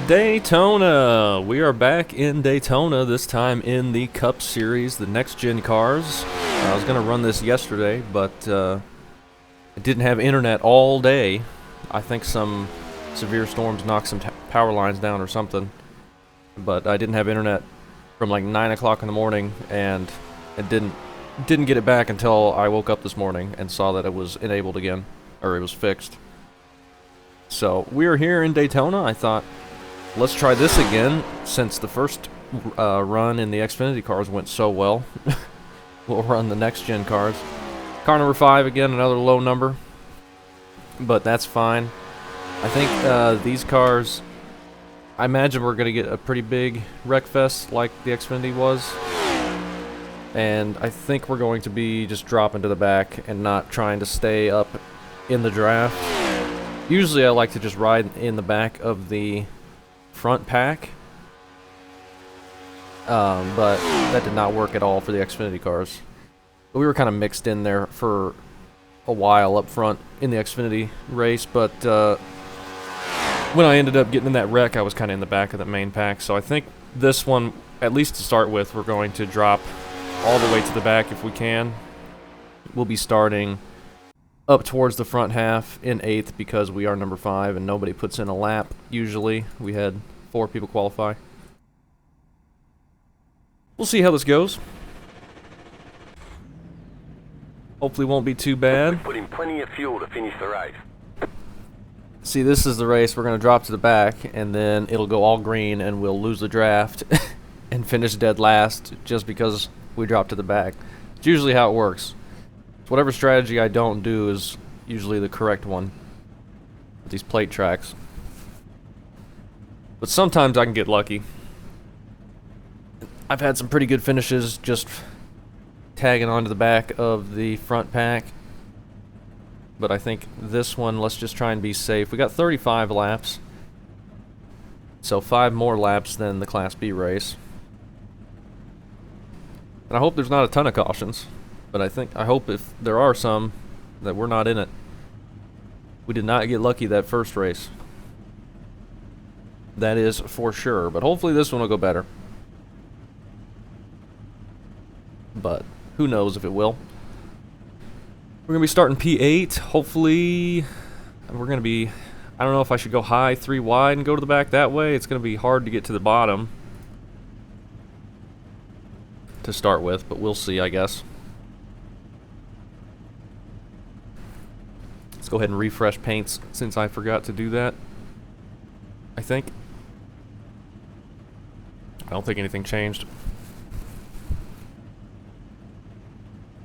Daytona! We are back in Daytona, this time in the Cup Series, the next-gen cars. I was going to run this yesterday, but I didn't have internet all day. I think some severe storms knocked some power lines down or something. But I didn't have internet from like 9 o'clock in the morning, and it didn't get it back until I woke up this morning and saw that it was enabled again, or it was fixed. So we are here in Daytona. I thought, let's try this again, since the first run in the Xfinity cars went so well. We'll run the next-gen cars. Car number 5, again, another low number, but that's fine. I think these cars, I imagine we're going to get a pretty big wreck fest like the Xfinity was. And I think we're going to be just dropping to the back and not trying to stay up in the draft. Usually I like to just ride in the back of the front pack, but that did not work at all for the Xfinity cars. But we were kind of mixed in there for a while up front in the Xfinity race, but when I ended up getting in that wreck, I was kind of in the back of the main pack. So I think this one, at least to start with, we're going to drop all the way to the back if we can. We'll be starting up towards the front half in 8th because we are number 5 and nobody puts in a lap usually. We had 4 people qualify. We'll see how this goes. Hopefully won't be too bad. Put in plenty of fuel to finish the race. See, this is the race. We're going to drop to the back and then it'll go all green and we'll lose the draft and finish dead last just because we dropped to the back. It's usually how it works. Whatever strategy I don't do is usually the correct one with these plate tracks. But sometimes I can get lucky. I've had some pretty good finishes just tagging onto the back of the front pack. But I think this one, let's just try and be safe. We got 35 laps. So 5 more laps than the Class B race. And I hope there's not a ton of cautions. But I hope if there are some, that we're not in it. We did not get lucky that first race. That is for sure. But hopefully this one will go better. But who knows if it will. We're going to be starting P8. Hopefully we're going to be, I don't know if I should go high 3 wide and go to the back that way. It's going to be hard to get to the bottom to start with, but we'll see, I guess. Go ahead and refresh paints since I forgot to do that. I think. I don't think anything changed.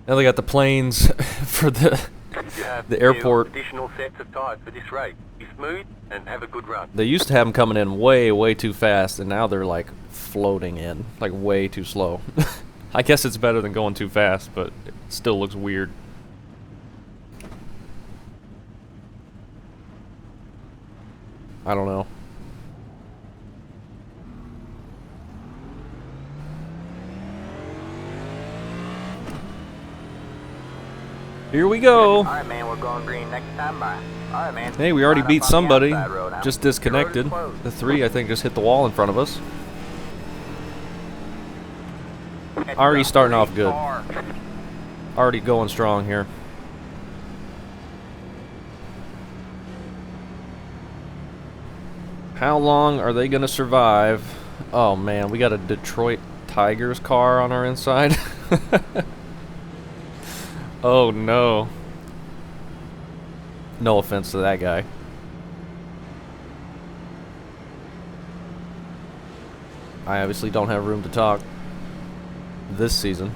Now they got the planes for the airport. Additional sets of tires for this race. Be smooth and have a good run. They used to have them coming in way too fast, and now they're like floating in, like way too slow. I guess it's better than going too fast, but it still looks weird. I don't know. Here we go. Alright, man, we're going green next time by. Alright, man. Hey, we already beat somebody. Just disconnected. The 3, I think, just hit the wall in front of us. Already starting off good. Already going strong here. How long are they going to survive? Oh, man, we got a Detroit Tigers car on our inside. Oh, no. No offense to that guy. I obviously don't have room to talk this season.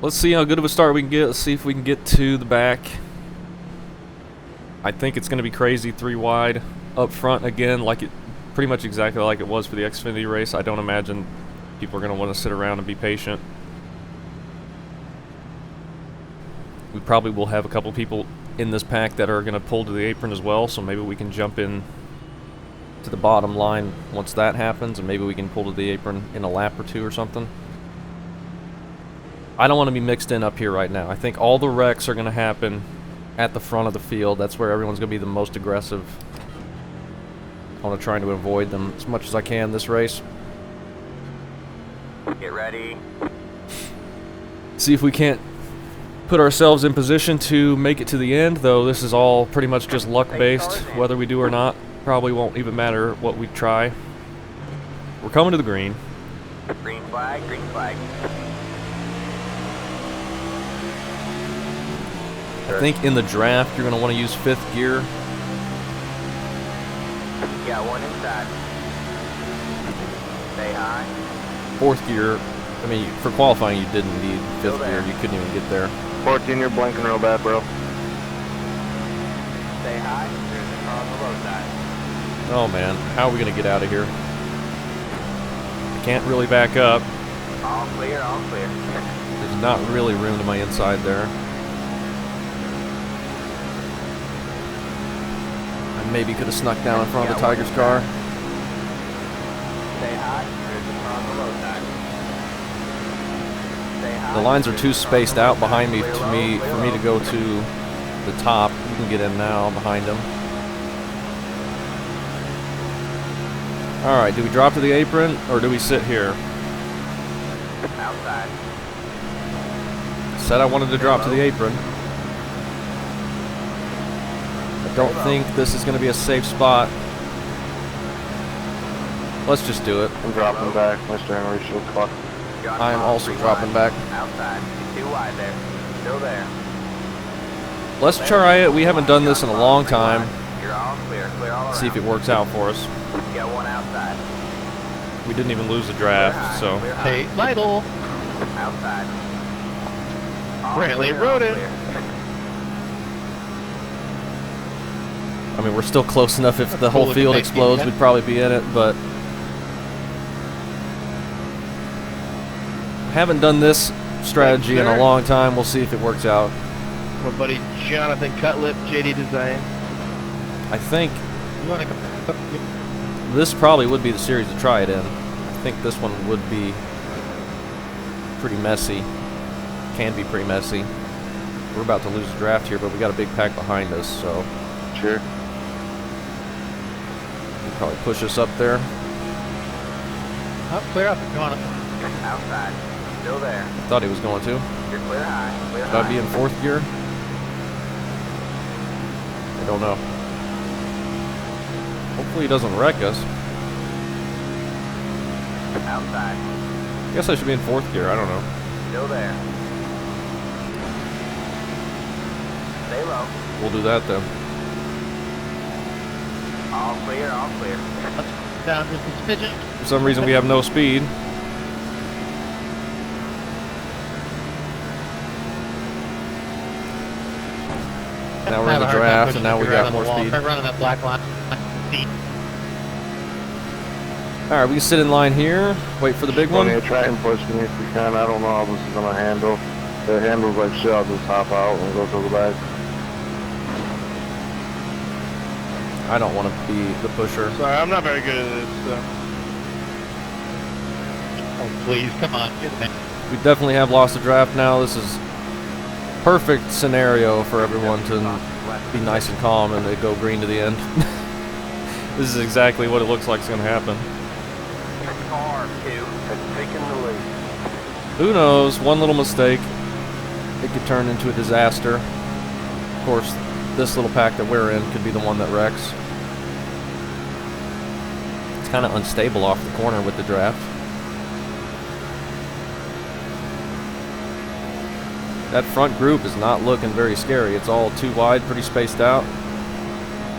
Let's see how good of a start we can get. Let's see if we can get to the back. I think it's going to be crazy 3 wide up front again, like it pretty much exactly like it was for the Xfinity race. I don't imagine people are going to want to sit around and be patient. We probably will have a couple people in this pack that are going to pull to the apron as well, so maybe we can jump in to the bottom line once that happens, and maybe we can pull to the apron in a lap or 2 or something. I don't want to be mixed in up here right now. I think all the wrecks are going to happen at the front of the field. That's where everyone's going to be the most aggressive. I want to try to avoid them as much as I can this race. Get ready. See if we can't put ourselves in position to make it to the end, though this is all pretty much just luck-based, whether we do or not. Probably won't even matter what we try. We're coming to the green. Green flag, green flag. I think in the draft you're going to want to use 5th gear. Got one inside. Stay high. 4th gear, I mean, for qualifying you didn't need 5th gear. You couldn't even get there. 14, you're blanking real bad, bro. Stay high. There's a car on the low side. Oh man, how are we going to get out of here? I can't really back up. All clear, all clear. There's not really room to my inside there. I maybe could have snuck down in front of the Tiger's car. Stay high. There's a car on the low side. Stay high. The lines are too spaced out behind me for me to go to the top. You can get in now behind them. Alright, do we drop to the apron or do we sit here? Outside. Said I wanted to drop to the apron. I don't think this is going to be a safe spot. Let's just do it. I'm dropping back. My steering wheel should clock. I am also dropping back. Outside. You're too wide there. Still there. Let's try it. We haven't done this in a long time. You're all clear. Clear all around. See if it works out for us. Got one outside. We didn't even lose the draft, so. Hey, Lytle. Outside. All Brantley clear, rode all it. clear. I mean, we're still close enough. If the Cool whole with field the explodes, big we'd probably be in it, but haven't done this strategy in a long time. We'll see if it works out. My buddy Jonathan Cutlip, JD Design. I think You want to come? this probably would be the series to try it in. I think this one would be pretty messy. Can be pretty messy. We're about to lose the draft here, but we got a big pack behind us, so Sure. he'll probably push us up there. Oh, clear up if you want to. Outside. Still there. Thought he was going to. You're clear high. Clear Should I be in 4th gear? I don't know. Hopefully he doesn't wreck us. Outside. I guess I should be in 4th gear. I don't know. Still there. Stay low. We'll do that then. All clear, all clear. Down just a smidgen. For some reason we have no speed. Now we're in the draft, and now we got more speed. Start running that black line. Alright, we can sit in line here, wait for the big one. Try and push me if you can. I don't know how this is gonna handle. If it handles like shit, I'll just hop out and go to the back. I don't want to be the pusher. Sorry, I'm not very good at this. So. Oh, please, come on. Get in. We definitely have lost the draft now. This is perfect scenario for everyone to be nice and calm and they go green to the end. This is exactly what it looks like is going to happen. Car 2 has taken the lead. Who knows? One little mistake, it could turn into a disaster. Of course, this little pack that we're in could be the one that wrecks. It's kind of unstable off the corner with the draft. That front group is not looking very scary. It's all too wide, pretty spaced out.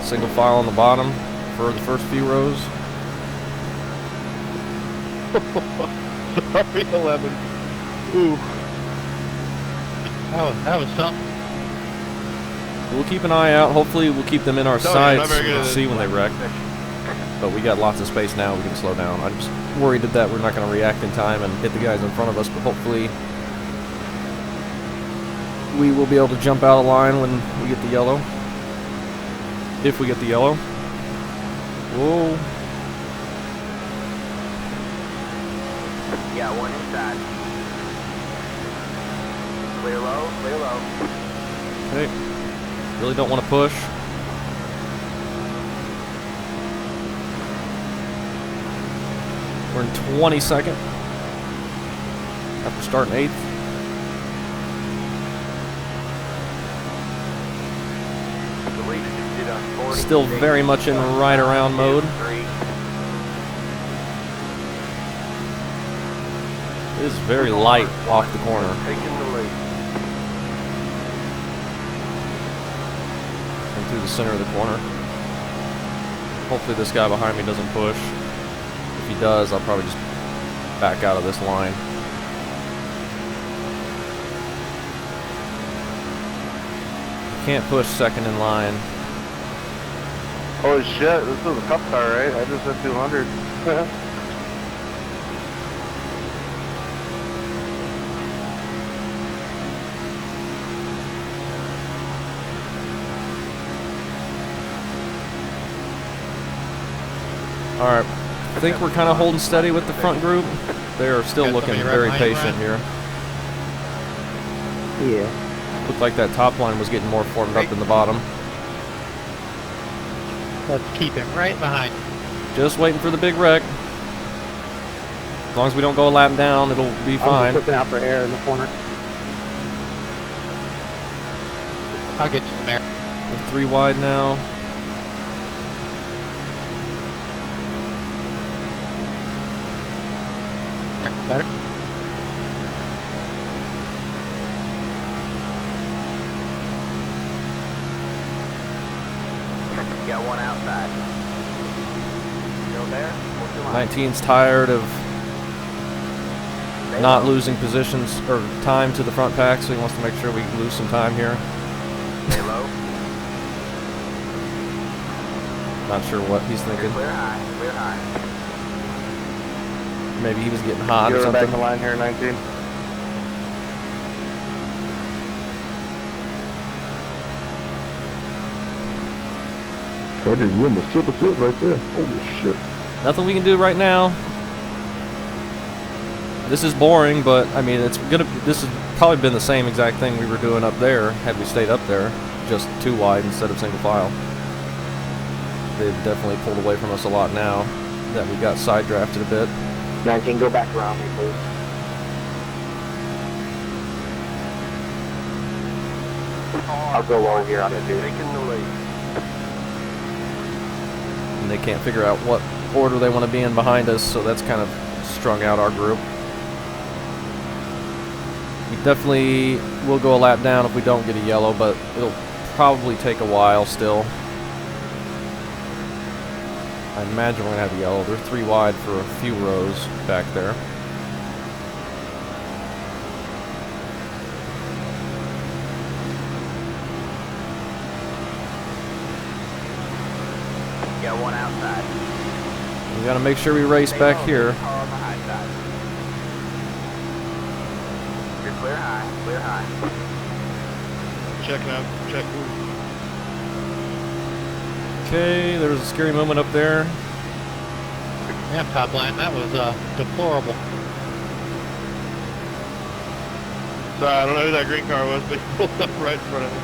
Single file on the bottom for the first few rows. Sorry, 11. Ooh. That was something. We'll keep an eye out. Hopefully we'll keep them in our sights not so very we good can at see when they wreck. But we got lots of space now. We can slow down. I'm just worried that we're not going to react in time and hit the guys in front of us. But hopefully we will be able to jump out of line when we get the yellow. If we get the yellow. Whoa. Got one inside. Clear low, clear low. Okay. Really don't want to push. We're in 22nd. After starting 8th. The lead just did on 40. Still very much in right around mode. 3. It is very light off the corner. Taking the lead. And through the center of the corner. Hopefully this guy behind me doesn't push. If he does, I'll probably just back out of this line. Can't push second in line. Holy shit, this is a cup car, right? I just hit 200. Alright, I think we're kind of holding steady with the front group. They are still Got looking somebody right very behind you, patient here. Yeah. Looked like that top line was getting more formed up than the bottom. Let's keep him right behind. Just waiting for the big wreck. As long as we don't go a lap down, it'll be I'm fine. just looking out for air in the corner. I'll get you some air. We're 3 wide now. Better. Got one outside. Still there? What's your line? 19's tired of not losing positions or time to the front pack, so he wants to make sure we lose some time here. Stay low. Not sure what he's thinking. Clear high, clear high. Maybe he was getting hot or You're back in something. line here, 19. I just win the super sit right there. Holy shit. Nothing we can do right now. This is boring, but I mean, this has probably been the same exact thing we were doing up there had we stayed up there, just 2 wide instead of single file. They've definitely pulled away from us a lot now that we got side drafted a bit. 19, go back around me, please. I'll go low here on the dude. Taking the lead. And they can't figure out what order they want to be in behind us, so that's kind of strung out our group. We definitely will go a lap down if we don't get a yellow, but it'll probably take a while still. I imagine we're going to have a yellow. They're 3 wide for a few rows back there. Got one outside. We got to make sure we race back here. Car on the high side. You're clear high, clear high. Checking out. Check. Okay, there's a scary moment up there. Yeah, top line. That was deplorable. Sorry, I don't know who that green car was, but he pulled up right in front of me.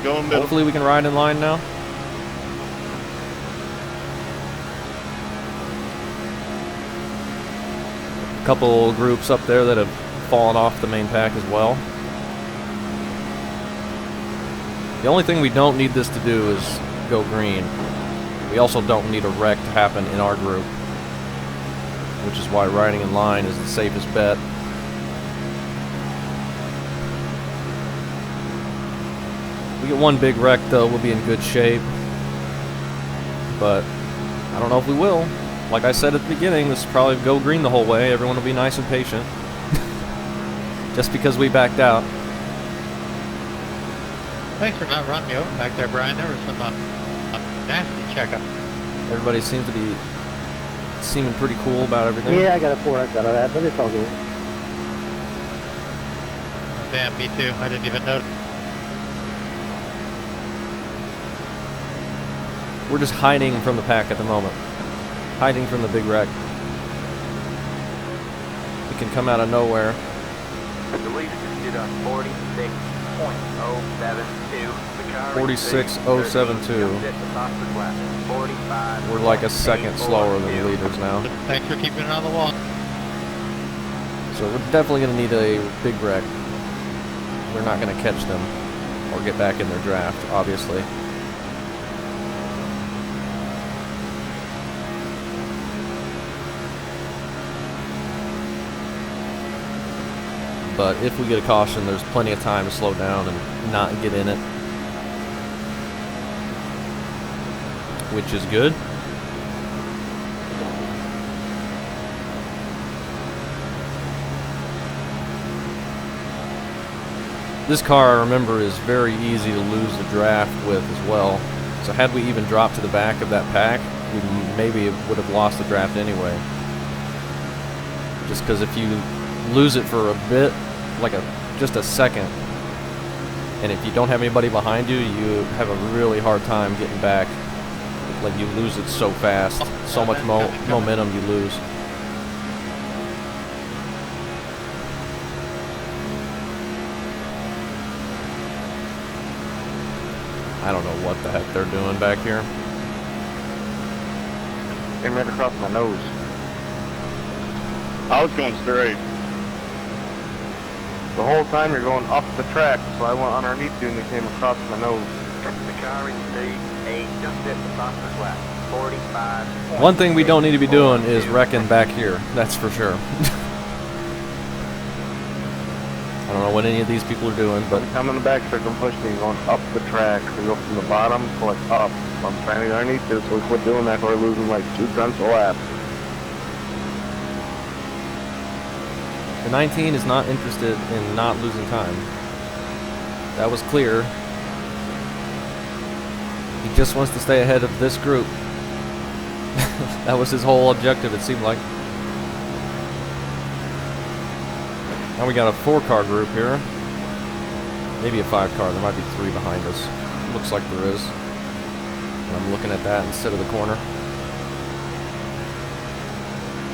Going middle. Hopefully we can ride in line now. A couple groups up there that have fallen off the main pack as well. The only thing we don't need this to do is go green. We also don't need a wreck to happen in our group, which is why riding in line is the safest bet. We get one big wreck though, we'll be in good shape. But I don't know if we will. Like I said at the beginning, this will probably go green the whole way. Everyone will be nice and patient. Just because we backed out. Thanks for not running me over back there, Brian. There was some nasty checkup. Everybody seems to be seeming pretty cool about everything. Yeah, I got a 4X out of that, but it's all good. Damn, me too. I didn't even notice. We're just hiding from the pack at the moment. Hiding from the big wreck. It can come out of nowhere. The leader just did a 46.072. The car 46.072. We're like a second slower than the leaders now. Thanks for keeping it on the wall. So we're definitely going to need a big wreck. We're not going to catch them or get back in their draft, obviously. But if we get a caution, there's plenty of time to slow down and not get in it, which is good. This car, I remember, is very easy to lose the draft with as well. So had we even dropped to the back of that pack, we maybe would have lost the draft anyway. Just because if you lose it for a bit, like just a second, and if you don't have anybody behind you, you have a really hard time getting back. Like you lose it so fast, so much momentum you lose. I don't know what the heck they're doing back here. Came right across my nose. I was going straight. The whole time you're going up the track, so I went underneath you and you came across my nose. The car in D8 just hit the fastest lap. 45. One thing we don't need to be doing is wrecking back here. That's for sure. I don't know what any of these people are doing, but I'm in the back circle pushing me, going up the track. We go from the bottom to like up. I'm trying to get underneath this, so we quit doing that. We're losing like 2 tenths a lap. the 19 is not interested in not losing time. That was clear. He just wants to stay ahead of this group. That was his whole objective, it seemed like. Now we got a 4-car group here. Maybe a 5-car. There might be 3 behind us. Looks like there is. And I'm looking at that instead of the corner.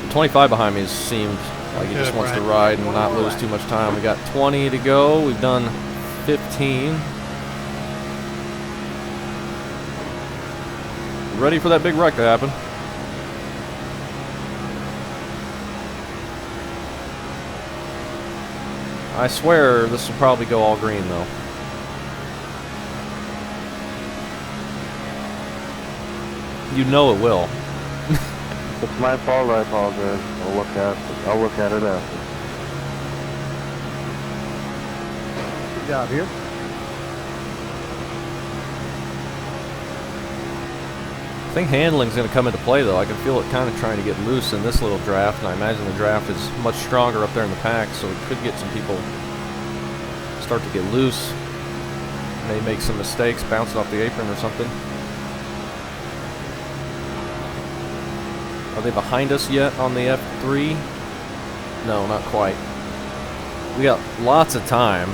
The 25 behind me seemed like he just wants to ride and not lose too much time. We got 20 to go. We've done 15. Ready for that big wreck to happen. I swear this will probably go all green though. You know it will. It's my fault, I apologize. I'll look at it after. Good job here. I think handling's going to come into play though. I can feel it kind of trying to get loose in this little draft, and I imagine the draft is much stronger up there in the pack, so it could get some people start to get loose. May make some mistakes, bouncing off the apron or something. Are they behind us yet on the F3? No, not quite. We got lots of time,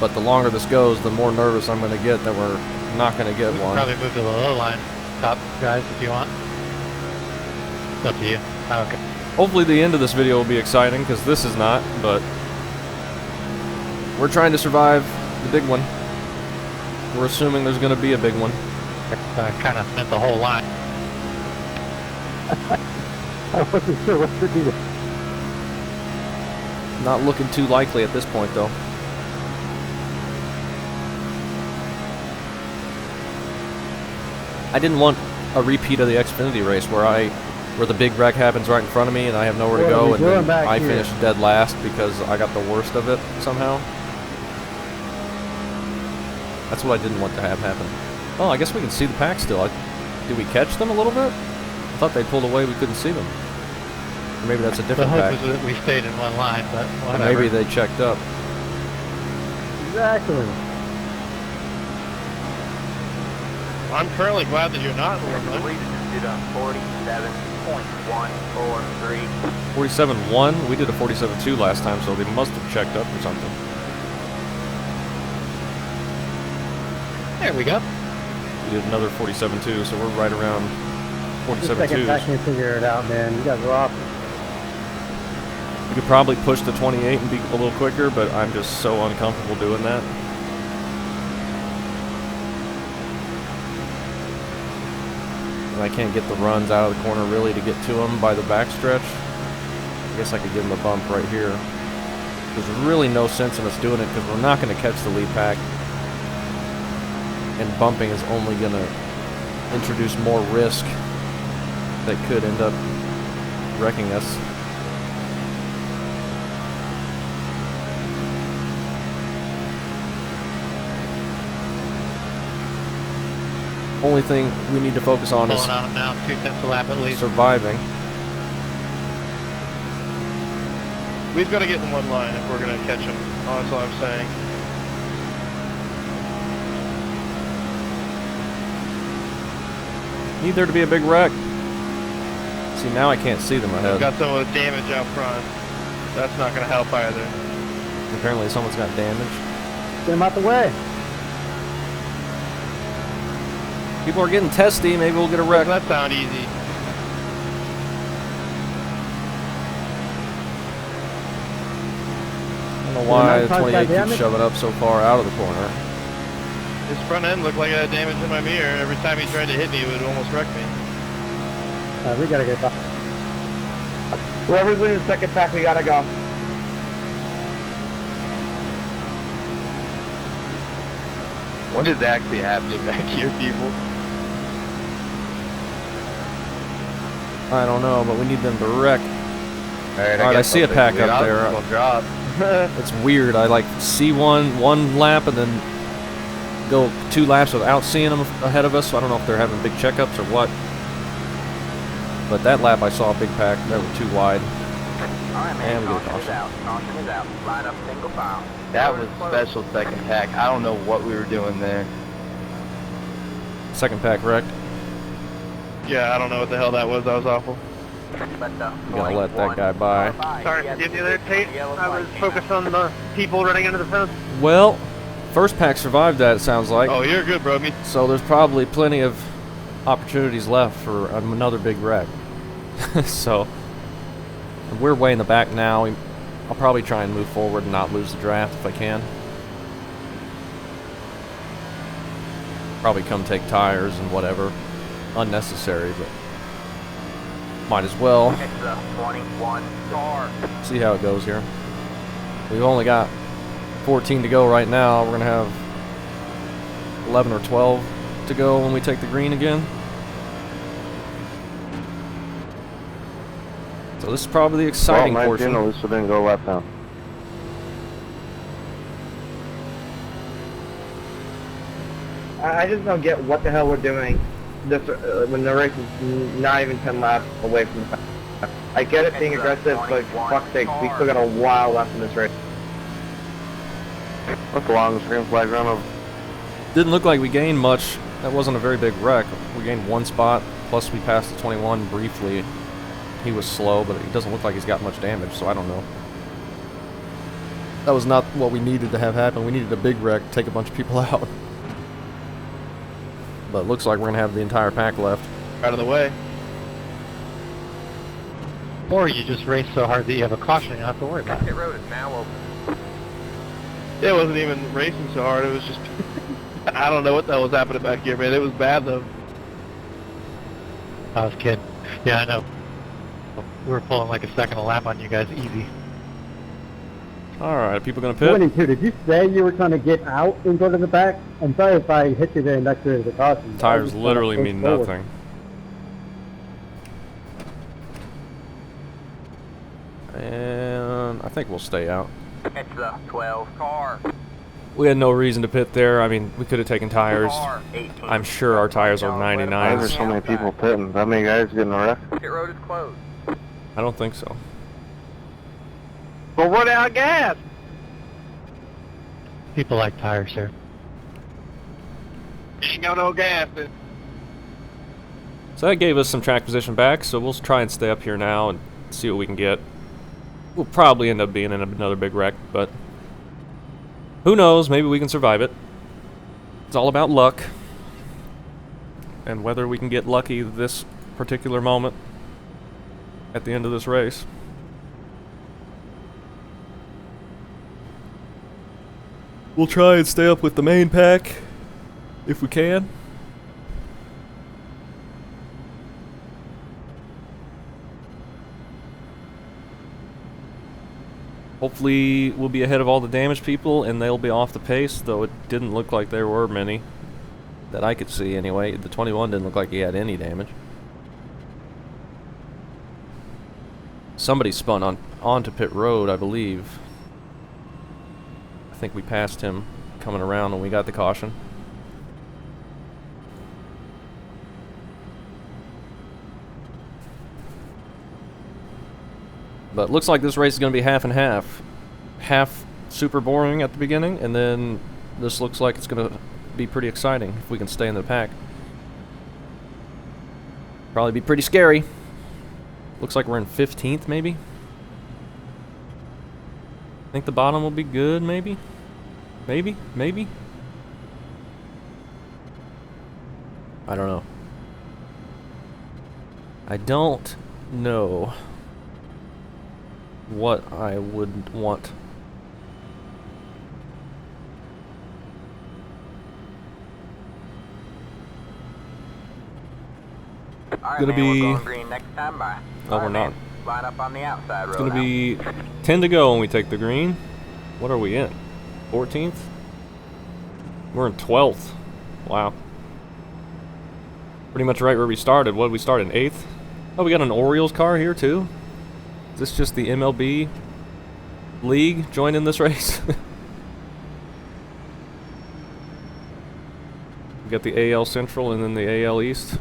but the longer this goes, the more nervous I'm going to get that we're not going to get one. Probably move to the low line, top guys, if you want. It's up to you. Okay. Hopefully the end of this video will be exciting, because this is not, but we're trying to survive the big one. We're assuming there's going to be a big one. Kind of meant the whole line. I wasn't sure what to do. Not looking too likely at this point, though. I didn't want a repeat of the Xfinity race where the big wreck happens right in front of me and I have nowhere to go, and then I finish dead last because I got the worst of it somehow. That's what I didn't want to have happen. Oh, I guess we can see the pack still. Did we catch them a little bit? I thought they pulled away, we couldn't see them. Or maybe that's a different pack. The hope is that we stayed in one line, but whatever. Maybe they checked up. Exactly. I'm currently glad that you're not The leader just did a 47.143. 47.1? We did a 47.2 last time, so they must have checked up or something. There we go. We did another 47.2, so we're right around Just a second, I 47.2s. can figure it out, man. You guys are awesome. could probably push the 28 and be a little quicker, but I'm just so uncomfortable doing that. And I can't get the runs out of the corner really to get to them by the backstretch. I guess I could give them a bump right here. There's really no sense in us doing it because we're not going to catch the lead pack. And bumping is only going to introduce more risk that could end up wrecking us. Only thing we need to focus on is Pulling on them now, 2/10 a lap at least. surviving. We've got to get in one line if we're going to catch them. That's all I'm saying. Need there to be a big wreck. See, now I can't see them We've ahead. got some of the damage out front. That's not going to help either. Apparently someone's got damage. Get him out the way. People are getting testy. Maybe we'll get a wreck. That sound easy. I don't know why the Nice 28 keeps damage? shoving up so far out of the corner. His front end looked like it had damage in my mirror. Every time he tried to hit me, it would almost wreck me. We gotta get back. Whoever's in the second pack, we gotta go. What is actually happening back here, people? I don't know, but we need them to wreck. Alright, I see a pack up there. I'll drop. It's weird. I like see one lap and then go 2 laps without seeing them ahead of us. So I don't know if they're having big checkups or what. But that lap I saw a big pack. They were too wide. Alright, And man, we get a caution is caution. out. Caution is out. Line up single file. That was special second pack. I don't know what we were doing there. Second pack wrecked. Yeah, I don't know what the hell that was. That was awful. Let the You gotta let that guy by. Sorry to get you there, Tate. I was focused on the people running into the fence. Well, first pack survived that, it sounds like. Oh, you're good, bro. Me. So there's probably plenty of opportunities left for another big wreck. So we're way in the back now. I'll probably try and move forward and not lose the draft if I can. Probably come take tires and whatever. Unnecessary, but might as well It's the 21 car. see how it goes here. We've only got 14 to go right now. We're gonna have 11 or 12 to go when we take the green again. So this is probably the exciting well, portion. At least we didn't go left down. I just don't get what the hell we're doing this when the race is not even 10 laps away from the pack. I get it being aggressive, but for fuck's sake, we still got a while left in this race. That's the longest green flag run of. Didn't look like we gained much. That wasn't a very big wreck. We gained 1 spot, plus we passed the 21 briefly. He was slow, but it doesn't look like he's got much damage, so I don't know. That was not what we needed to have happen. We needed a big wreck, take a bunch of people out. But it looks like we're going to have the entire pack left. Out of the way. Or you just race so hard that you have a caution you don't have to worry about it. Pit road is now open. It wasn't even racing so hard. It was just. I don't know what the hell was happening back here, man. It was bad, though. I was kidding. Yeah, I know. We were pulling like a second a lap on you guys, easy. Alright, are people going to pit? 22, did you say you were trying to get out and go to the back? I'm sorry if I hit you there next to the caution. I Tires was just trying to literally push mean forward. nothing. And I think we'll stay out. It's the 12 car. We had no reason to pit there. I mean, we could have taken tires. Car 18. I'm sure our tires are Why 99s. there's so many people pitting? How many guys getting a wreck? Pit road is closed. I don't think so. Well, run out of gas! People like tires here. Ain't got no gas. So that gave us some track position back, so we'll try and stay up here now and see what we can get. We'll probably end up being in another big wreck, but who knows, maybe we can survive it. It's all about luck and whether we can get lucky this particular moment at the end of this race. We'll try and stay up with the main pack if we can. Hopefully we'll be ahead of all the damaged people and they'll be off the pace, though it didn't look like there were many that I could see anyway. The 21 didn't look like he had any damage. Somebody spun onto pit road, I believe. I think we passed him coming around when we got the caution. But looks like this race is going to be half and half. Half super boring at the beginning, and then this looks like it's going to be pretty exciting if we can stay in the pack. Probably be pretty scary. Looks like we're in 15th, maybe. I think the bottom will be good, maybe. Maybe. I don't know. I don't know what I would want. Gonna be. We're going green next time by. Oh, we're not. Line up on the outside It's road. gonna be 10 to go when we take the green. What are we in? 14th? We're in 12th. Wow. Pretty much right where we started. What did we start in 8th? Oh, we got an Orioles car here too. Is this just the MLB league joining this race? We got the AL Central and then the AL East.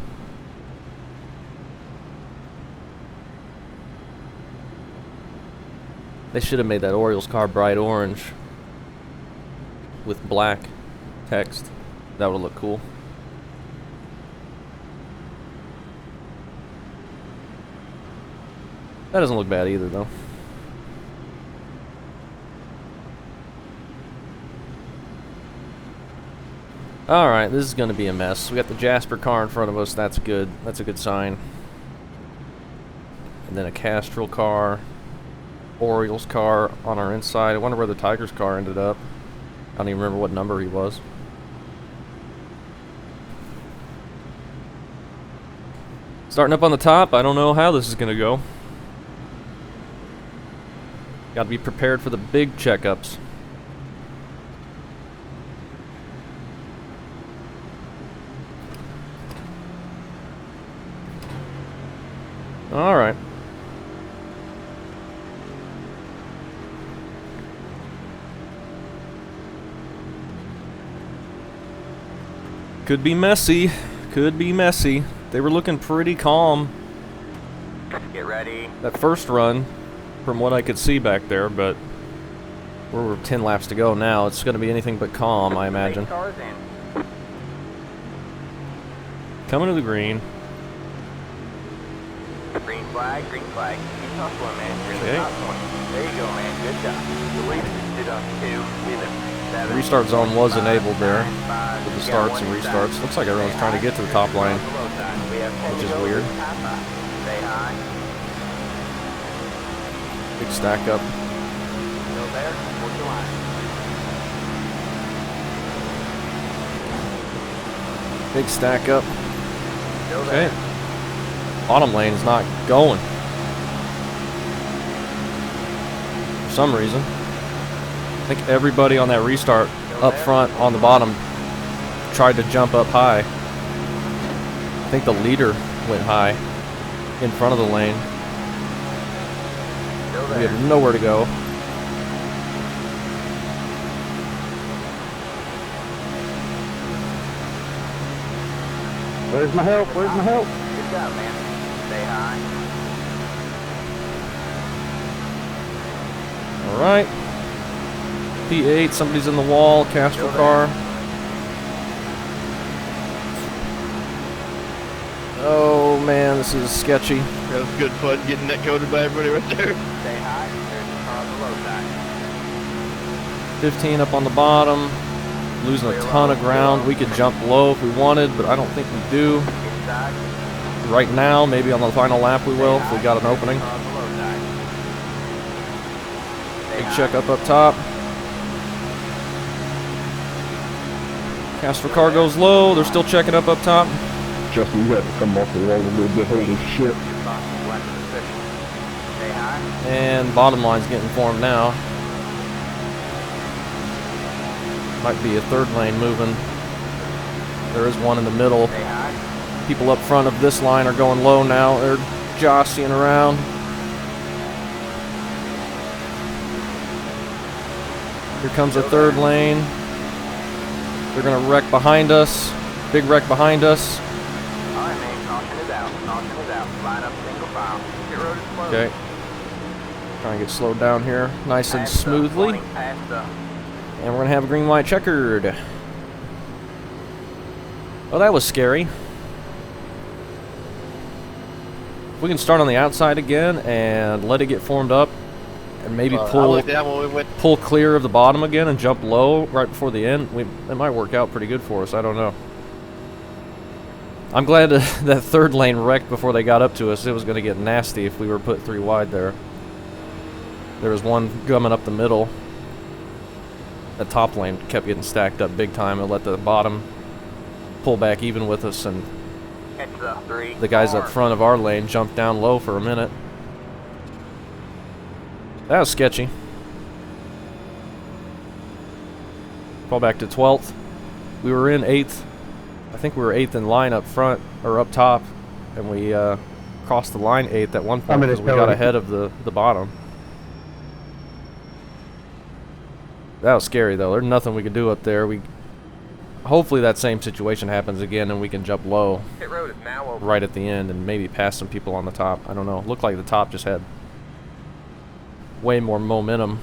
They should have made that Orioles car bright orange with black text. That would look cool. That doesn't look bad either, though. Alright, this is going to be a mess. We got the Jasper car in front of us. That's good. That's a good sign. And then a Castrol car. Orioles car on our inside. I wonder where the Tigers car ended up. I don't even remember what number he was. Starting up on the top, I don't know how this is going to go. Got to be prepared for the big checkups. All right. Could be messy. Could be messy. They were looking pretty calm Get ready. that first run from what I could see back there, but we're 10 laps to go now. It's going to be anything but calm, I imagine. Cars in. Coming to the green. Green flag, green flag. Keep hustling, man. You're in the Okay. top 20. There you go, man. Good job. The lead is 2 up 2. 11, 7, Restart zone was 5, enabled there 9, 5. with the You got starts and one restarts. inside. Looks like everyone's Stay trying to high. get to the top line, On the low side. We have 10 which to is go. weird. High five. Stay high. Big stack up. Still there. Hold your line. Big stack up. Still Okay. there. Bottom lane is not going. For some reason. I think everybody on that restart up front on the bottom tried to jump up high. I think the leader went high in front of the lane. Still We there. had nowhere to go. Where's my help? Where's my help? Good job, man. Stay high. Alright. P8, somebody's in the wall, Castrol car. Oh man, this is sketchy. That was good fun getting that coated by everybody right there. Stay high. There's the car on the low side. 15 up on the bottom. Losing a ton of ground. We could jump low if we wanted, but I don't think we do. Inside. Right now, maybe on the final lap we will if we got an opening. Car on the low side. Stay Big high. check up top. Castro car goes low. They're still checking up top. Justin, you had to come off the wall a little bit. Holy shit. Stay high. And bottom line's getting formed now. Might be a third lane moving. There is one in the middle. Stay high. People up front of this line are going low now. They're jostling around. Here comes a third lane. They're going to wreck behind us. Big wreck behind us. Alright, man. Caution is out. Caution is out. Line up single file. Pit road is closed. Okay. Trying to get slowed down here nice and Past the smoothly. warning, past the- And we're going to have a green, white, checkered. Oh, that was scary. We can start on the outside again and let it get formed up. And maybe I looked down when we went. pull clear of the bottom again and jump low right before the end. It might work out pretty good for us. I don't know. I'm glad that third lane wrecked before they got up to us. It was going to get nasty if we were put 3 wide there. There was one coming up the middle. The top lane kept getting stacked up big time and let the bottom pull back even with us, and Catch the 3. the guys up 4. front of our lane jumped down low for a minute. That was sketchy. Fall back to 12th. We were in 8th. I think we were 8th in line up front, or up top, and we crossed the line 8th at one point because we got ahead of the bottom. That was scary though. There's nothing we can do up there. Hopefully that same situation happens again and we can jump low Pit road is now open. right at the end and maybe pass some people on the top. I don't know. Looked like the top just had way more momentum.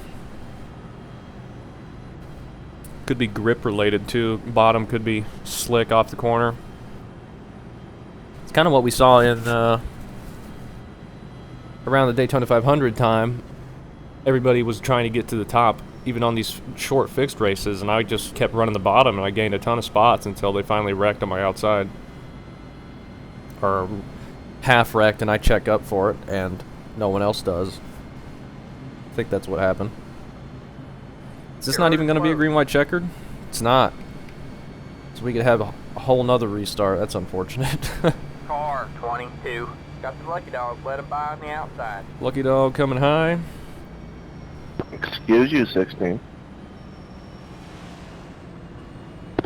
Could be grip related too. Bottom could be slick off the corner. It's kind of what we saw in around the Daytona 500 time. Everybody was trying to get to the top, even on these short fixed races, and I just kept running the bottom, and I gained a ton of spots until they finally wrecked on my outside. Or half wrecked, and I check up for it, and no one else does. I think that's what happened. Is this not even going to be a green, white, checkered? It's not. So we could have a whole nother restart. That's unfortunate. Car 22. Got the lucky dogs. Let them by on the outside. Lucky dog coming high. Excuse you, 16.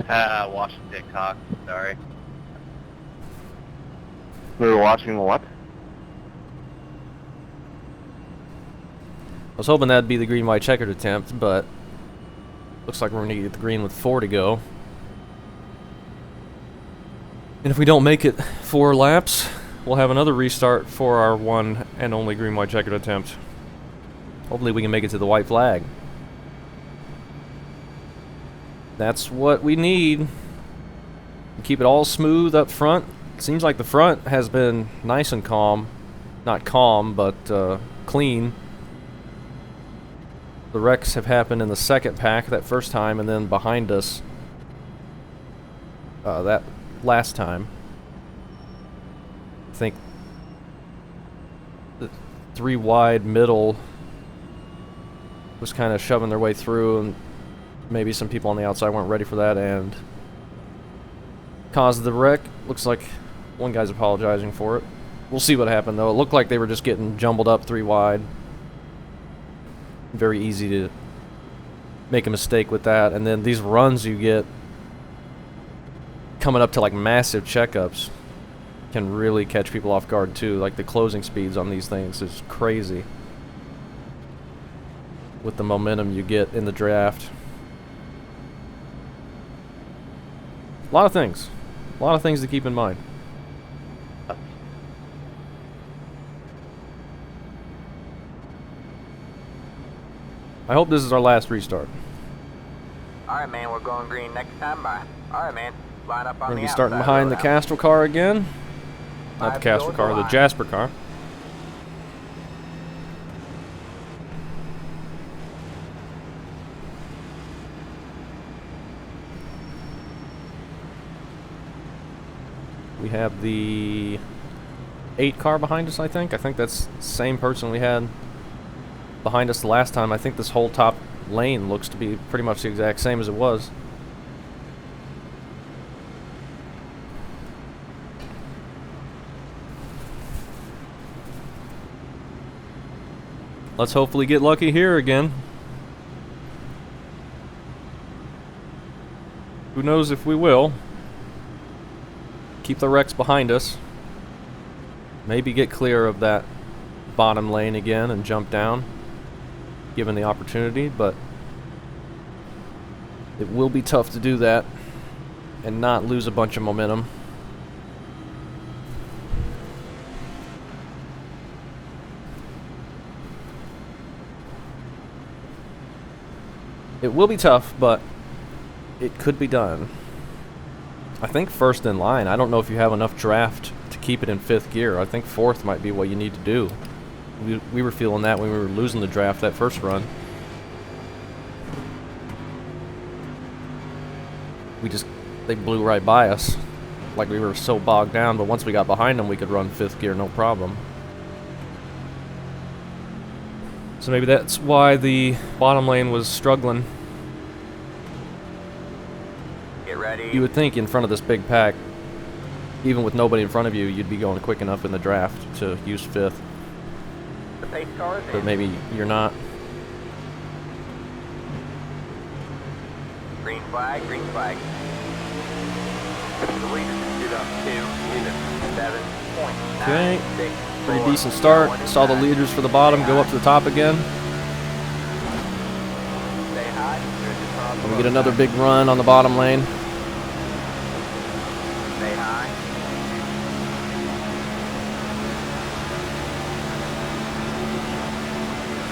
Watching TikTok. Sorry. We were watching what? I was hoping that'd be the green, white, checkered attempt, but looks like we're going to get the green with 4 to go. And if we don't make it 4 laps, we'll have another restart for our one and only green, white, checkered attempt. Hopefully we can make it to the white flag. That's what we need. Keep it all smooth up front. Seems like the front has been nice and calm. Not calm, but clean. The wrecks have happened in the second pack that first time, and then behind us that last time. I think the 3 wide middle was kind of shoving their way through, and maybe some people on the outside weren't ready for that and caused the wreck. Looks like one guy's apologizing for it. We'll see what happened though. It looked like they were just getting jumbled up 3 wide. Very easy to make a mistake with that. And then these runs you get coming up to like massive checkups can really catch people off guard too. Like the closing speeds on these things is crazy with the momentum you get in the draft. A lot of things to keep in mind. I hope this is our last restart. Alright, man. We're going green next time. Bye. Alright, man. Line up on We're going to the be outside. starting behind the road out. Castro car again. Not the 5 Castro goes car, the wide. Jasper car. We have the 8 car behind us, I think. I think that's the same person we had behind us the last time. I think this whole top lane looks to be pretty much the exact same as it was. let's hopefully get lucky here again. Who knows if we will. Keep the wrecks behind us. Maybe get clear of that bottom lane again and jump down, given the opportunity, but it will be tough to do that and not lose a bunch of momentum. It will be tough, but it could be done. I think first in line. I don't know if you have enough draft to keep it in 5th gear. I think 4th might be what you need to do. We were feeling that when we were losing the draft that first run. They blew right by us. Like we were so bogged down, but once we got behind them, we could run 5th gear, no problem. So maybe that's why the bottom lane was struggling. Get ready. You would think in front of this big pack, even with nobody in front of you, you'd be going quick enough in the draft to use 5th. The pace car is But in. maybe you're not. Green flag, green flag. The leader stood up 2 minutes, 7.96. Okay. Pretty decent start. Saw the leaders for the bottom go up to the top again. Stay high. And we get another big run on the bottom lane. Stay high.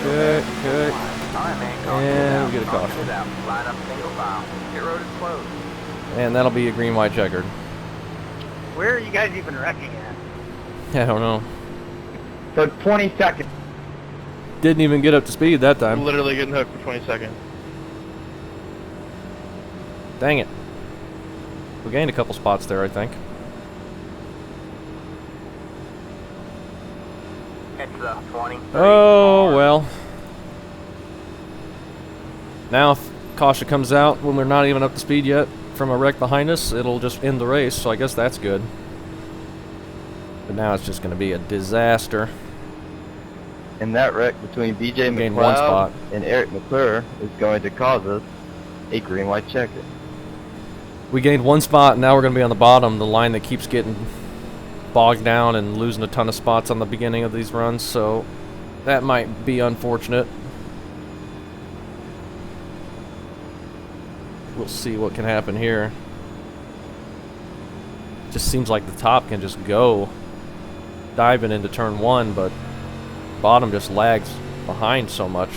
Okay, okay. Alright, man. And we get a caution. Line up single file. Pit road is closed. And that'll be a green, white, checkered. Where are you guys even wrecking at? I don't know. So 20 seconds. Didn't even get up to speed that time. Literally getting hooked for 20 seconds. Dang it. We gained a couple spots there, I think. It's the 20. Oh, well. Now if caution comes out when we're not even up to speed yet from a wreck behind us, it'll just end the race, so I guess that's good. But now it's just going to be a disaster. And that wreck between BJ Gained one spot. and Eric McClure is going to cause us a green white checker. We gained one spot, and now we're going to be on the bottom, the line that keeps getting bogged down and losing a ton of spots on the beginning of these runs, so that might be unfortunate. We'll see what can happen here. Just seems like the top can just go diving into turn 1, but bottom just lags behind so much.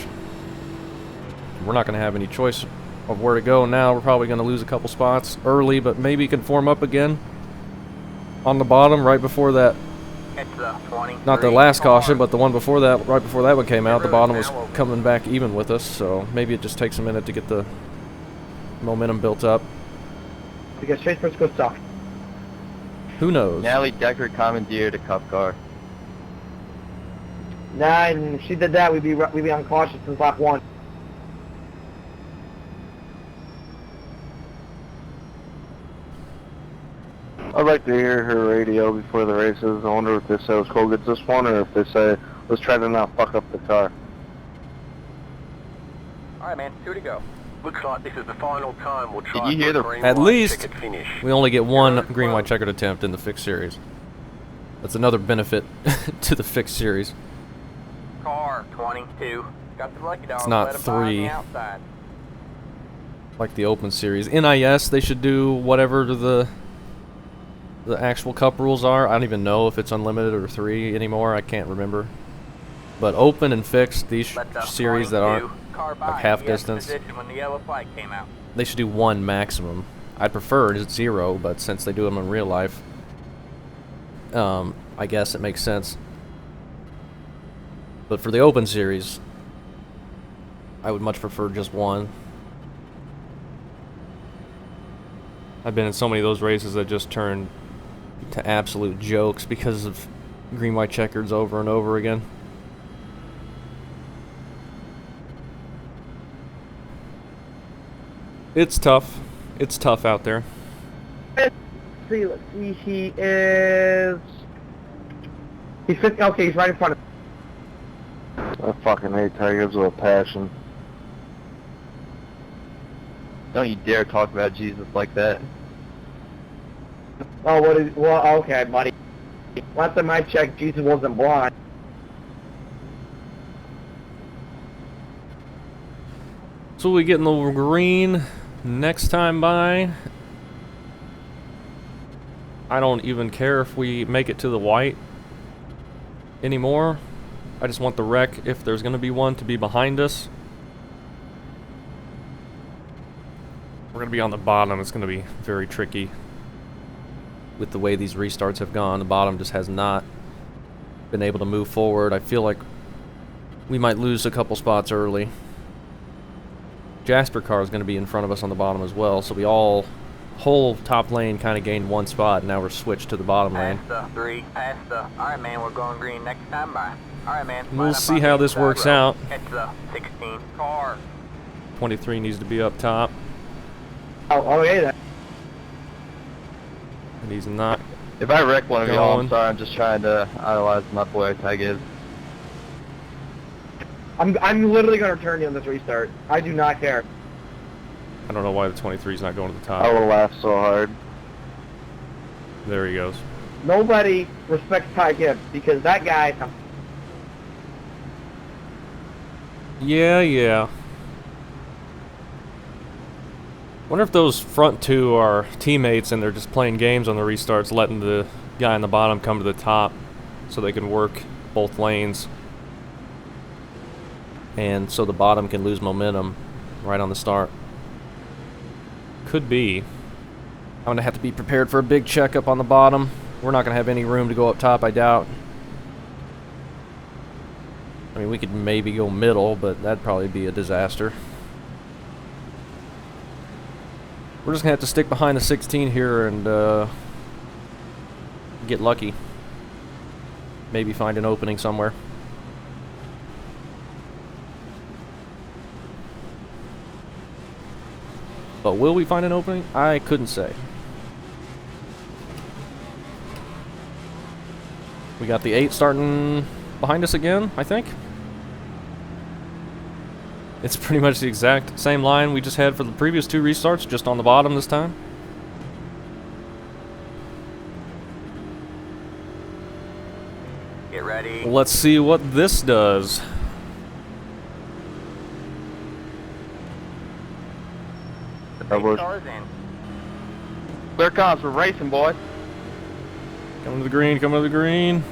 We're not going to have any choice of where to go now. We're probably going to lose a couple spots early, but maybe can form up again on the bottom right before that. It's the 20. Not the last caution, but the one before that, right before that one came out, the bottom was coming back even with us, so maybe it just takes a minute to get the momentum built up. Because Chase first goes soft. Who knows? Natalie Decker commandeered a cup car. Nah, and if she did that, we'd be on caution since lap 1. I'd like to hear her radio before the races. I wonder if they say let's go get this one, or if they say let's try to not fuck up the car. Alright, man. 2 to go. Looks like this is the final time we'll try. Did you hear the- green, At white, least checkered finish. we only get one green, white, checkered attempt in the fixed series. That's another benefit to the fixed series. Car 22. Got the lucky dog. It's not Let him by on the 3. outside. Like the open series. NIS, they should do whatever the actual cup rules are. I don't even know if it's unlimited or 3 anymore. I can't remember. But open and fixed, these Let the series that 22 aren't car by. like half He had distance, position when the yellow flag came out. they should do 1 maximum. I'd prefer it's 0, but since they do them in real life, I guess it makes sense. But for the open series, I would much prefer just 1. I've been in so many of those races that just turned to absolute jokes because of green, white, checkers over and over again. It's tough. It's tough out there. Let's see, he is... He's 50, okay, he's right in front of... I fucking hate Tigers with a passion. Don't you dare talk about Jesus like that. Oh, what is? Well, okay, buddy. Last time I checked, Jesus wasn't blind. So we get in the green next time by. I don't even care if we make it to the white anymore. I just want the wreck, if there's going to be one, to be behind us. We're going to be on the bottom. It's going to be very tricky with the way these restarts have gone. The bottom just has not been able to move forward. I feel like we might lose a couple spots early. Jasper car is going to be in front of us on the bottom as well, so we all, whole top lane kind of gained one spot, and now we're switched to the bottom lane. Past the 3, past the... Alright, man, we're going green next time by. Alright, man. We'll see how this works out. Catch the 16 car. 23 needs to be up top, Oh, okay then. and he's not. If I wreck one of y'all, Going. I'm sorry, I'm just trying to idolize my boy Tigers. I'm literally gonna return you on this restart. I do not care. I don't know why the 23 is not going to the I top. will laugh so hard. There he goes. Nobody respects Ty Gibbs because that guy. Yeah. Wonder if those front two are teammates and they're just playing games on the restarts, letting the guy on the bottom come to the top so they can work both lanes. And so the bottom can lose momentum right on the start. Could be. I'm going to have to be prepared for a big checkup on the bottom. We're not going to have any room to go up top, I doubt. I mean, we could maybe go middle, but that'd probably be a disaster. We're just going to have to stick behind the 16 here and get lucky. Maybe find an opening somewhere. But will we find an opening? I couldn't say. We got the 8 starting behind us again, I think. It's pretty much the exact same line we just had for the previous 2 restarts, just on the bottom this time. Get ready. Let's see what this does. Cars in. Clear comms for racing, boys. Coming to the green, coming to the green.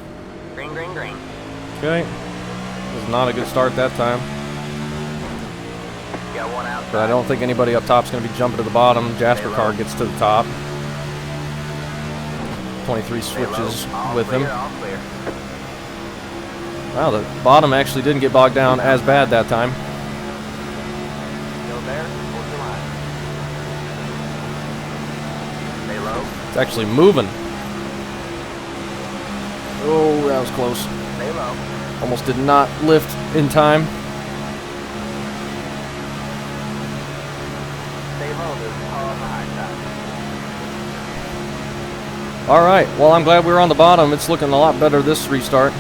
Green, green, green. Okay. Was not a good start that time. Got one outside. But I don't think anybody up top's going to be jumping to the bottom. Jasper car gets to the top. 23 switches All with clear, him. all clear. Wow, the bottom actually didn't get bogged down as bad that time. Still there? Hold your line. Stay low. It's actually moving. Oh, that was close. Stay low. Almost did not lift in time. Stay low. There's a car on the high side. All right, well, I'm glad we were on the bottom. It's looking a lot better this restart.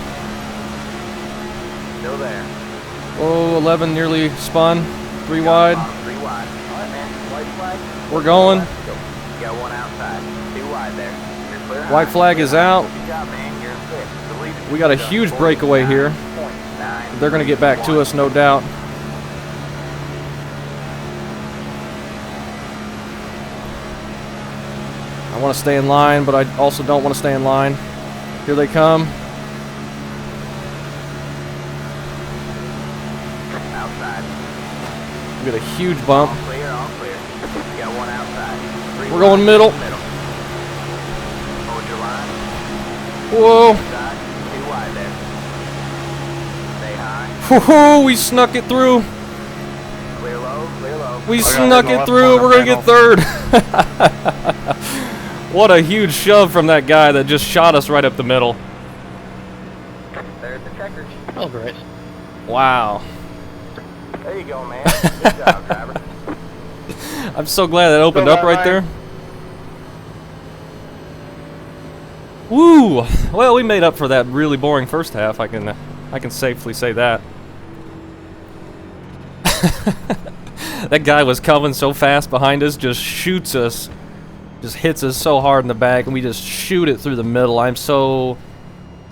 Still there. Oh, 11 nearly spun. 3 wide. 3 wide. All right, man. White flag. We're going. You got one outside. 2 wide there. You're clear. White flag is out. Good job, man. You're in fifth. The lead is We got a huge breakaway here. 49.9. They're going to get back to us, no doubt. I want to stay in line, but I also don't want to stay in line. Here they come. Outside. We got a huge bump. All clear, all clear. You got one outside. 3 We're going wide. middle. Hold your line. Whoa. Side. 2 wide there. Stay high. Woohoo, we snuck it through. Clear low, clear low. We got snuck in the it left through. corner We're going to get third. What a huge shove from that guy that just shot us right up the middle. There's the checkers. Oh, great. Wow. There you go, man. Good job, driver. I'm so glad that opened up right there. Woo! Well, we made up for that really boring first half. I can safely say that. That guy was coming so fast behind us, just shoots us, just hits us so hard in the back, and we just shoot it through the middle. I'm so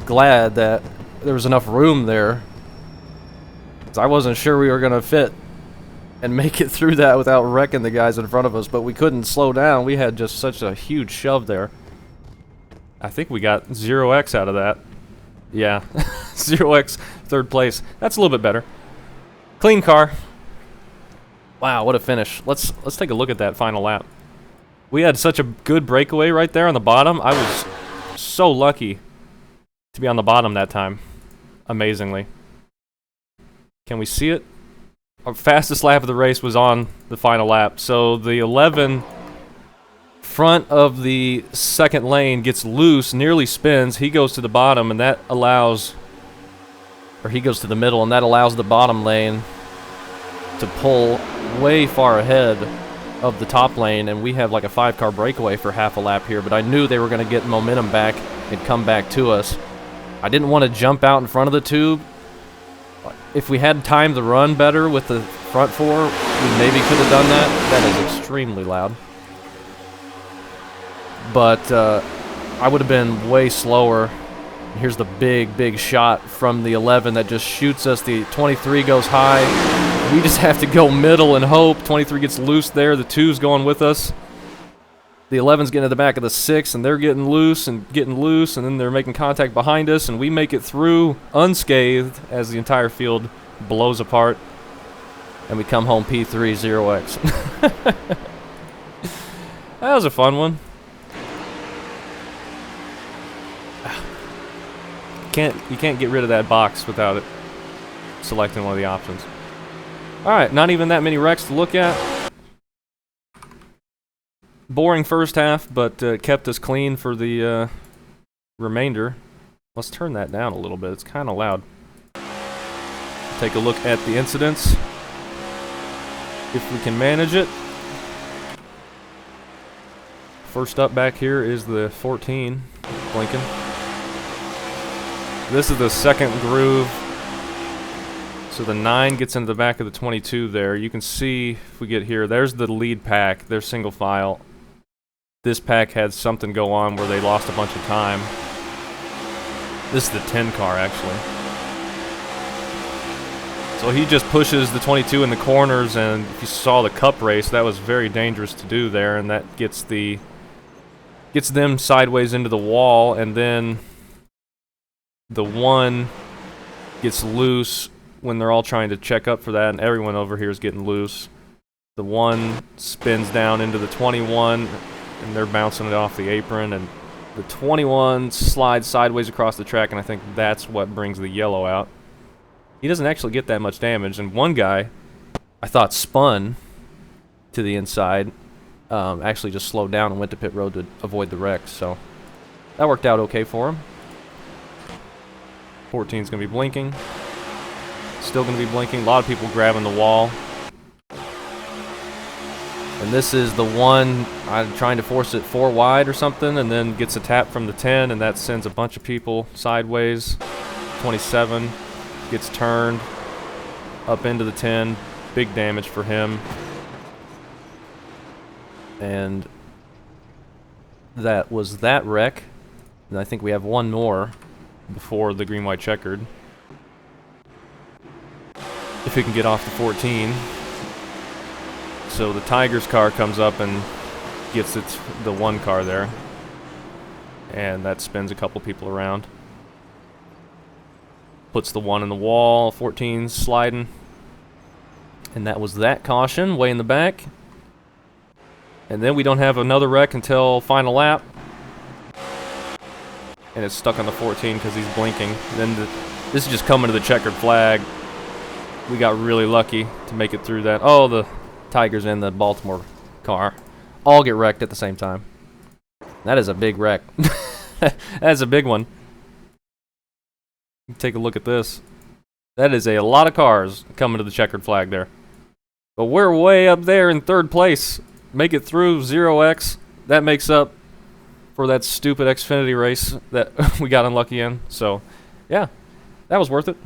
glad that there was enough room there, 'cause I wasn't sure we were going to fit and make it through that without wrecking the guys in front of us, but we couldn't slow down. We had just such a huge shove there. I think we got 0x out of that. Yeah, 0x, third place. That's a little bit better. Clean car. Wow, what a finish. Let's take a look at that final lap. We had such a good breakaway right there on the bottom. I was so lucky to be on the bottom that time. Amazingly. Can we see it? Our fastest lap of the race was on the final lap. So the 11 front of the second lane gets loose, nearly spins. He goes to the bottom, and that allows, or he goes to the middle, and that allows the bottom lane to pull way far ahead of the top lane, and we have like a 5-car breakaway for half a lap here, but I knew they were going to get momentum back and come back to us. I didn't want to jump out in front of the tube. If we had time to run better with the front four, we maybe could have done that. That is extremely loud. But I would have been way slower. Here's the big shot from the 11 that just shoots us. The 23 goes high. We just have to go middle and hope. 23 gets loose there. The 2's going with us. The 11's getting to the back of the 6, and they're getting loose, and then they're making contact behind us, and we make it through unscathed as the entire field blows apart, and we come home P3 0x. That was a fun one. You can't get rid of that box without it selecting one of the options. Alright, not even that many wrecks to look at. Boring first half, but kept us clean for the remainder. Let's turn that down a little bit. It's kind of loud. Take a look at the incidents, if we can manage it. First up back here is the 14, blinking. This is the second groove. So the 9 gets into the back of the 22 there. You can see, if we get here, there's the lead pack. They're single file. This pack had something go on where they lost a bunch of time. This is the 10 car, actually. So he just pushes the 22 in the corners, and if you saw the cup race, that was very dangerous to do there, and that gets them sideways into the wall, and then the 1 gets loose when they're all trying to check up for that, and everyone over here is getting loose. The 1 spins down into the 21, and they're bouncing it off the apron, and the 21 slides sideways across the track, and I think that's what brings the yellow out. He doesn't actually get that much damage, and one guy, I thought spun to the inside, actually just slowed down and went to pit road to avoid the wreck, so that worked out okay for him. 14's going to be blinking. Still going to be blinking. A lot of people grabbing the wall. And this is the 1 I'm trying to force it 4 wide or something, and then gets a tap from the 10, and that sends a bunch of people sideways. 27 gets turned up into the 10. Big damage for him. And that was that wreck. And I think we have one more before the green-white checkered. If we can get off the 14. So the Tigers car comes up and gets the 1 car there. And that spins a couple people around. Puts the 1 in the wall, 14's sliding. And that was that caution, way in the back. And then we don't have another wreck until final lap. And it's stuck on the 14 because he's blinking. And then this is just coming to the checkered flag. We got really lucky to make it through that. Oh, the Tigers and the Baltimore car all get wrecked at the same time. That is a big wreck. That is a big one. Take a look at this. That is a lot of cars coming to the checkered flag there. But we're way up there in 3rd place. Make it through 0x. That makes up for that stupid Xfinity race that we got unlucky in. So, yeah, that was worth it.